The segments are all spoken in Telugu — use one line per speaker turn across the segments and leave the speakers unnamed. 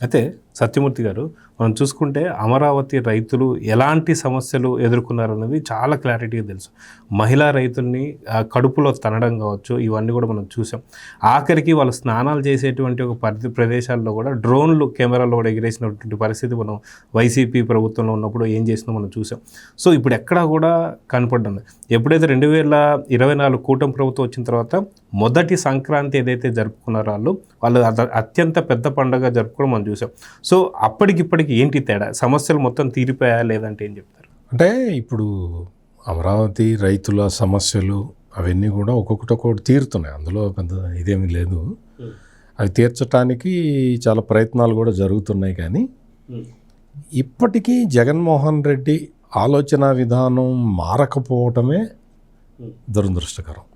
అయితే సత్యమూర్తి గారు, మనం చూసుకుంటే అమరావతి రైతులు ఎలాంటి సమస్యలు ఎదుర్కొన్నారన్నది చాలా క్లారిటీగా తెలుసు. మహిళా రైతుల్ని కడుపులో తనడం కావచ్చు, ఇవన్నీ కూడా మనం చూసాం. ఆఖరికి వాళ్ళు స్నానాలు చేసేటువంటి ఒక ప్రదేశాల్లో కూడా డ్రోన్లు కెమెరాలో కూడా ఎగిరేసినటువంటి పరిస్థితి మనం వైసీపీ ప్రభుత్వంలో ఉన్నప్పుడు ఏం చేసినా మనం చూసాం. సో ఇప్పుడు ఎక్కడా కూడా కనపడ్డాను. ఎప్పుడైతే 2024 కూటమి ప్రభుత్వం వచ్చిన తర్వాత మొదటి సంక్రాంతి ఏదైతే జరుపుకున్నారో వాళ్ళు అత్యంత పెద్ద పండుగ జరుపుకోవడం మనం చూసాం. సో అప్పటికిప్పటికి ఏంటి తేడా? సమస్యలు మొత్తం తీరిపోయా లేదంటే ఏం చెప్తారు?
అంటే ఇప్పుడు అమరావతి రైతుల సమస్యలు అవన్నీ కూడా ఒక్కొక్కటి తీరుతున్నాయి, అందులో పెద్ద ఇదేమీ లేదు. అవి తీర్చడానికి చాలా ప్రయత్నాలు కూడా జరుగుతున్నాయి. కానీ ఇప్పటికీ జగన్మోహన్ రెడ్డి ఆలోచన విధానం మారకపోవటమే దురదృష్టకరం.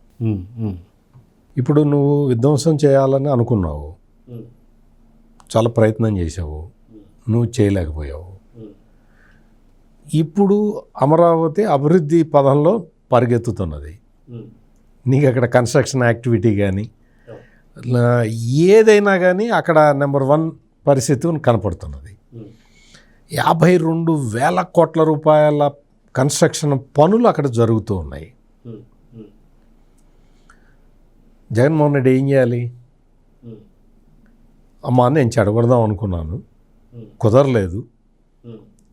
ఇప్పుడు నువ్వు విధ్వంసం చేయాలని అనుకున్నావు, చాలా ప్రయత్నం చేసావు, నువ్వు చేయలేకపోయావు. ఇప్పుడు అమరావతి అభివృద్ధి పదంలో పరిగెత్తుతున్నది. నీకు అక్కడ కన్స్ట్రక్షన్ యాక్టివిటీ కానీ ఏదైనా కానీ అక్కడ నెంబర్ 1 పరిస్థితి కనపడుతున్నది. 52,000 కోట్ల రూపాయల కన్స్ట్రక్షన్ పనులు అక్కడ జరుగుతూ ఉన్నాయి. జగన్మోహన్ రెడ్డి ఏం చేయాలి? అమ్మా నేను చెడగొడదాం అనుకున్నాను, కుదరలేదు.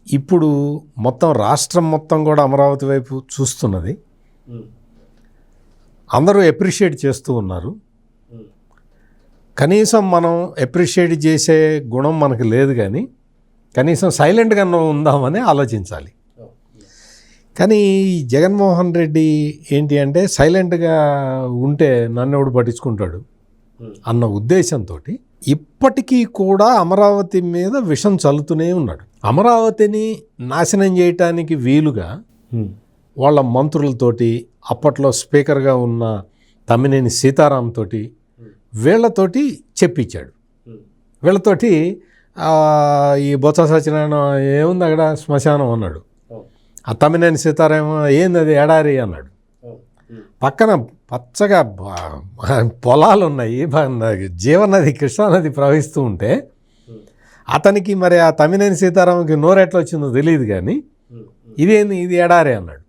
ఇప్పుడు మొత్తం రాష్ట్రం మొత్తం కూడా అమరావతి వైపు చూస్తున్నది. అందరూ అప్రిషియేట్ చేస్తూ ఉన్నారు. కనీసం మనం అప్రిషియేట్ చేసే గుణం మనకు లేదు, కానీ కనీసం సైలెంట్గా ఉందామని ఆలోచించాలి. కానీ జగన్మోహన్ రెడ్డి ఏంటి అంటే సైలెంట్గా ఉంటే నన్ను ఎవడు పట్టించుకుంటాడు అన్న ఉద్దేశంతో ఇప్పటికీ కూడా అమరావతి మీద విషం చల్లుతూనే ఉన్నాడు. అమరావతిని నాశనం చేయటానికి వీలుగా వాళ్ళ మంత్రులతోటి, అప్పట్లో స్పీకర్గా ఉన్న తమ్మినేని సీతారాం తోటి, వీళ్ళతోటి చెప్పించాడు. వీళ్ళతోటి ఈ బొత్స సత్యనారాయణ ఏముంది అక్కడ శ్మశానం అన్నాడు. ఆ తమ్మినేని సీతారామ ఏంది అది ఎడారి అన్నాడు. పక్కన పచ్చగా పొలాలు ఉన్నాయి, జీవనది కృష్ణానది ప్రవహిస్తూ ఉంటే అతనికి మరి ఆ తమ్మినేని సీతారామకి నోరెట్లా వచ్చిందో తెలియదు, కానీ ఇదేంది ఇది ఎడారి అన్నాడు.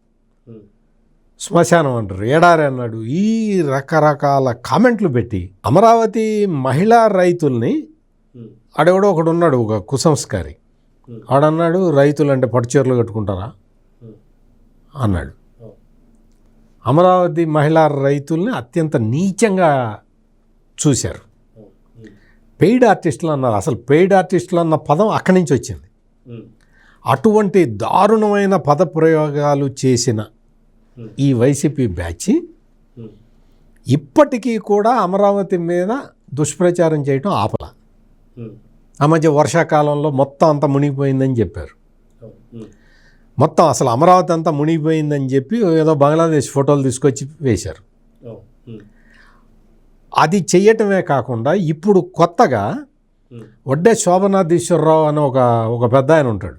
శ్మశానం అంటారు, ఎడారి అన్నాడు. ఈ రకరకాల కామెంట్లు పెట్టి అమరావతి మహిళా రైతుల్ని ఆడెవడో ఒకడు ఉన్నాడు, ఒక కుసంస్కారి, ఆడన్నాడు రైతులు అంటే పట్టుచీరలు కట్టుకుంటారా అన్నాడు. అమరావతి మహిళా రైతుల్ని అత్యంత నీచంగా చూశారు. పెయిడ్ ఆర్టిస్టులు అన్నారు. అసలు పెయిడ్ ఆర్టిస్టులు అన్న పదం అక్కడి నుంచి వచ్చింది. అటువంటి దారుణమైన పదప్రయోగాలు చేసిన ఈ వైసీపీ బ్యాచ్ ఇప్పటికీ కూడా అమరావతి మీద దుష్ప్రచారం చేయటం ఆపల. ఆ మధ్య వర్షాకాలంలో మొత్తం అంతా మునిగిపోయిందని చెప్పారు. మొత్తం అసలు అమరావతి అంతా మునిగిపోయిందని చెప్పి ఏదో బంగ్లాదేశ్ ఫోటోలు తీసుకొచ్చి వేశారు. అది చెయ్యటమే కాకుండా ఇప్పుడు కొత్తగా వడ్డే శోభనాధీశ్వరరావు అని ఒక పెద్ద ఆయన ఉంటాడు.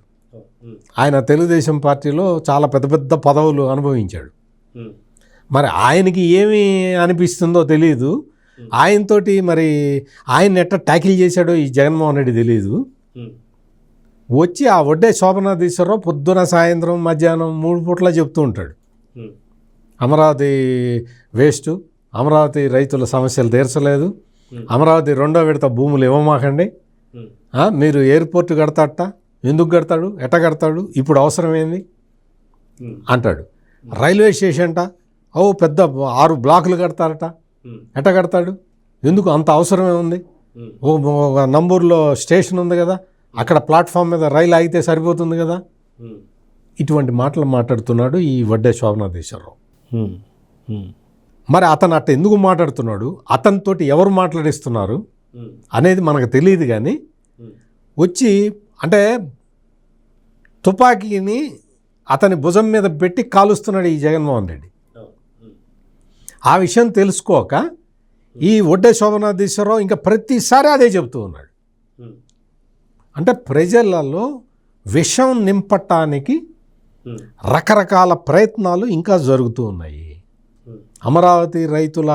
ఆయన తెలుగుదేశం పార్టీలో చాలా పెద్ద పెద్ద పదవులు అనుభవించాడు. మరి ఆయనకి ఏమి అనిపిస్తుందో తెలియదు. ఆయనతోటి మరి ఆయన ఎట్లా ట్యాకిల్ చేశాడో ఈ జగన్మోహన్ రెడ్డి తెలియదు. వచ్చి ఆ వడ్డే శోభనాధీశ్వరరావు పొద్దున సాయంత్రం మధ్యాహ్నం 3 పూట్ల చెప్తూ ఉంటాడు, అమరావతి వేస్ట్, అమరావతి రైతుల సమస్యలు తీర్చలేదు, అమరావతి 2వ విడత భూములు ఇవ్వమాకండి, మీరు ఎయిర్పోర్ట్ కడతాడట, ఎందుకు కడతాడు, ఎట్ట కడతాడు, ఇప్పుడు అవసరమైంది అంటాడు. రైల్వే స్టేషన్ట పెద్ద 6 బ్లాకులు కడతారట, ఎట్ట కడతాడు, ఎందుకు అంత అవసరమే ఉంది, ఒక నంబూరులో స్టేషన్ ఉంది కదా, అక్కడ ప్లాట్ఫామ్ మీద రైలు ఆగితే సరిపోతుంది కదా. ఇటువంటి మాటలు మాట్లాడుతున్నాడు ఈ వడ్డే శోభనాధీశ్వరరావు. మరి అతను అట్ట ఎందుకు మాట్లాడుతున్నాడు, అతనితోటి ఎవరు మాట్లాడిస్తున్నారు అనేది మనకు తెలియదు. కానీ వచ్చి అంటే తుపాకీని అతని భుజం మీద పెట్టి కాలుస్తున్నాడు ఈ జగన్మోహన్ రెడ్డి. ఆ విషయం తెలుసుకోక ఈ వడ్డే శోభనాధీశ్వరరావు ఇంకా ప్రతిసారి అదే చెబుతూ ఉన్నాడు. అంటే ప్రజలలో విషం నింపటానికి రకరకాల ప్రయత్నాలు ఇంకా జరుగుతూ ఉన్నాయి. అమరావతి రైతుల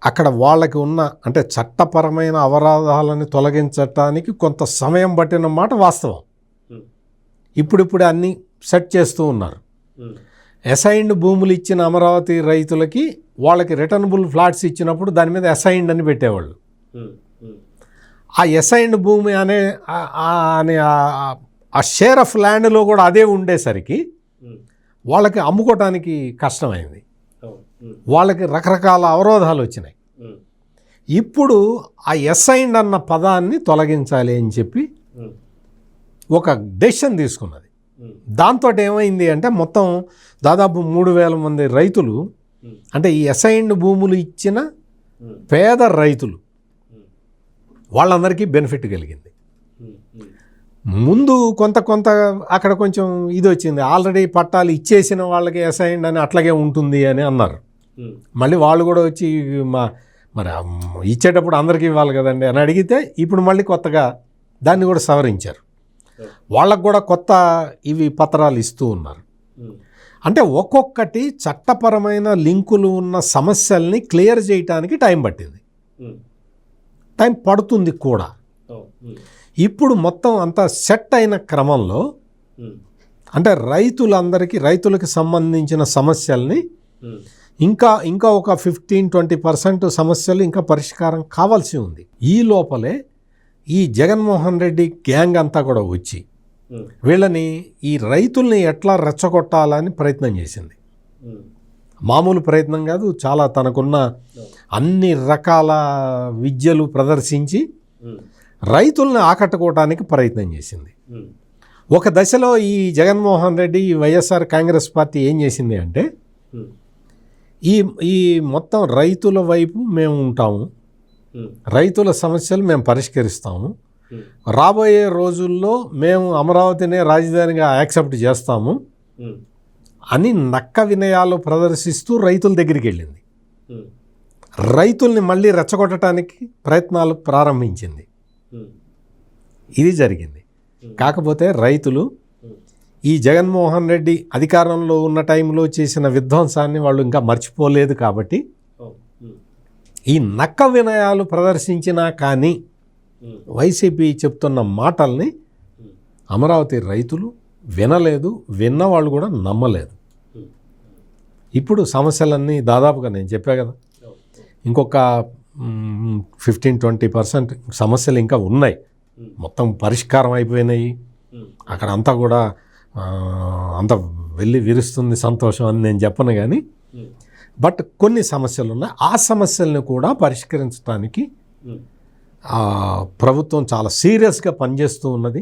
అక్కడ వాళ్ళకి ఉన్న అంటే చట్టపరమైన అవరోధాలను తొలగించటానికి కొంత సమయం పట్టిన మాట వాస్తవం. ఇప్పుడిప్పుడే అన్నీ సెట్ చేస్తూ ఉన్నారు. అసైన్డ్ భూములు ఇచ్చిన అమరావతి రైతులకి వాళ్ళకి రిటర్నబుల్ ఫ్లాట్స్ ఇచ్చినప్పుడు దాని మీద అసైన్డ్ అని పెట్టేవాళ్ళు. ఆ అసైన్డ్ భూమి అనే ఆ షేర్ ఆఫ్ ల్యాండ్లో కూడా అదే ఉండేసరికి వాళ్ళకి అమ్ముకోవటానికి కష్టమైంది. వాళ్ళకి రకరకాల అవరోధాలు వచ్చినాయి. ఇప్పుడు ఆ అసైన్డ్ అన్న పదాన్ని తొలగించాలి అని చెప్పి ఒక డెసిషన్ తీసుకున్నది. దాంతో ఏమైంది అంటే మొత్తం దాదాపు 3,000 మంది రైతులు, అంటే ఈ అసైన్డ్ భూములు ఇచ్చిన పేద రైతులు, వాళ్ళందరికీ బెనిఫిట్ కలిగింది. ముందు కొంత అక్కడ కొంచెం ఇది వచ్చింది, ఆల్రెడీ పట్టాలు ఇచ్చేసిన వాళ్ళకి అసైన్డ్ అని అట్లాగే ఉంటుంది అని అన్నారు. మళ్ళీ వాళ్ళు కూడా వచ్చి మరి ఇచ్చేటప్పుడు అందరికీ ఇవ్వాలి కదండి అని అడిగితే ఇప్పుడు మళ్ళీ కొత్తగా దాన్ని కూడా సవరించారు. వాళ్ళకు కూడా కొత్త ఇవి పత్రాలు ఇస్తూ ఉన్నారు. అంటే ఒక్కొక్కటి చట్టపరమైన లింకులు ఉన్న సమస్యల్ని క్లియర్ చేయటానికి టైం పట్టింది, టైం పడుతుంది కూడా. ఇప్పుడు మొత్తం అంతా సెట్ అయిన క్రమంలో అంటే రైతులకి సంబంధించిన సమస్యల్ని ఇంకా ఒక 15-20% సమస్యలు ఇంకా పరిష్కారం కావాల్సి ఉంది. ఈ లోపలే ఈ జగన్మోహన్ రెడ్డి గ్యాంగ్ అంతా కూడా వచ్చి వీళ్ళని ఈ రైతుల్ని ఎట్లా రెచ్చగొట్టాలని ప్రయత్నం చేసింది. మామూలు ప్రయత్నం కాదు, చాలా తనకున్న అన్ని రకాల విద్యలు ప్రదర్శించి రైతుల్ని ఆకట్టుకోవటానికి ప్రయత్నం చేసింది. ఒక దశలో ఈ జగన్మోహన్ రెడ్డి, ఈ వైఎస్ఆర్ కాంగ్రెస్ పార్టీ ఏం చేసింది అంటే ఈ మొత్తం రైతుల వైపు మేము ఉంటాము, రైతుల సమస్యలు మేము పరిష్కరిస్తాము, రాబోయే రోజుల్లో మేము అమరావతినే రాజధానిగా యాక్సెప్ట్ చేస్తాము అని నక్క వినయాలు ప్రదర్శిస్తూ రైతుల దగ్గరికి వెళ్ళింది. రైతుల్ని మళ్ళీ రెచ్చగొట్టడానికి ప్రయత్నాలు ప్రారంభించింది. ఇది జరిగింది. కాకపోతే రైతులు ఈ జగన్మోహన్ రెడ్డి అధికారంలో ఉన్న టైంలో చేసిన విధ్వంసాన్ని వాళ్ళు ఇంకా మర్చిపోలేదు. కాబట్టి ఈ నక్క వినయాలు ప్రదర్శించినా కానీ వైసీపీ చెప్తున్న మాటల్ని అమరావతి రైతులు వినలేదు, విన్నవాళ్ళు కూడా నమ్మలేదు. ఇప్పుడు సమస్యలన్నీ దాదాపుగా నేను చెప్పా కదా, ఇంకొక 15-20% సమస్యలు ఇంకా ఉన్నాయి. మొత్తం పరిష్కారం అయిపోయినాయి. అక్కడ అంతా కూడా అంత వెళ్ళి విరుస్తుంది సంతోషం అని నేను చెప్పను కానీ, బట్ కొన్ని సమస్యలు ఉన్నాయి. ఆ సమస్యలను కూడా పరిష్కరించడానికి ప్రభుత్వం చాలా సీరియస్గా పనిచేస్తూ ఉన్నది.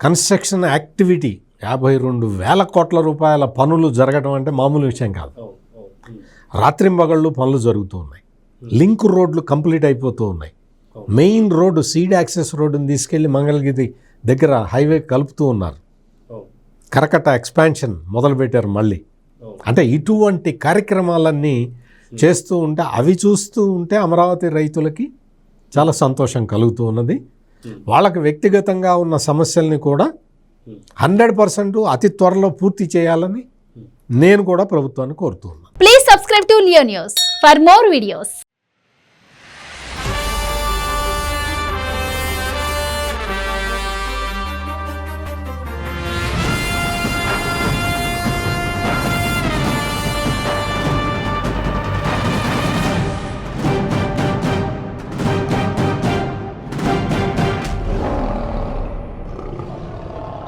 కన్స్ట్రక్షన్ యాక్టివిటీ 52,000 కోట్ల రూపాయల పనులు జరగడం అంటే మామూలు విషయం కాదు. రాత్రింబగళ్ళు పనులు జరుగుతూ ఉన్నాయి. లింక్ రోడ్లు కంప్లీట్ అయిపోతూ ఉన్నాయి. మెయిన్ రోడ్డు సీడ్ యాక్సెస్ రోడ్డుని తీసుకెళ్లి మంగళగిరి దగ్గర హైవే కలుపుతూ ఉన్నారు. కరకట్ట ఎక్స్పాన్షన్ మొదలుపెట్టారు మళ్ళీ. అంటే ఇటువంటి కార్యక్రమాలన్నీ చేస్తూ ఉంటే, అవి చూస్తూ ఉంటే అమరావతి రైతులకి చాలా సంతోషం కలుగుతూ ఉన్నది. వాళ్ళకి వ్యక్తిగతంగా ఉన్న సమస్యల్ని కూడా 100% అతి త్వరలో పూర్తి చేయాలని నేను కూడా ప్రభుత్వాన్ని కోరుతూ ఉన్నాను.
Please subscribe to Leo news for more videos.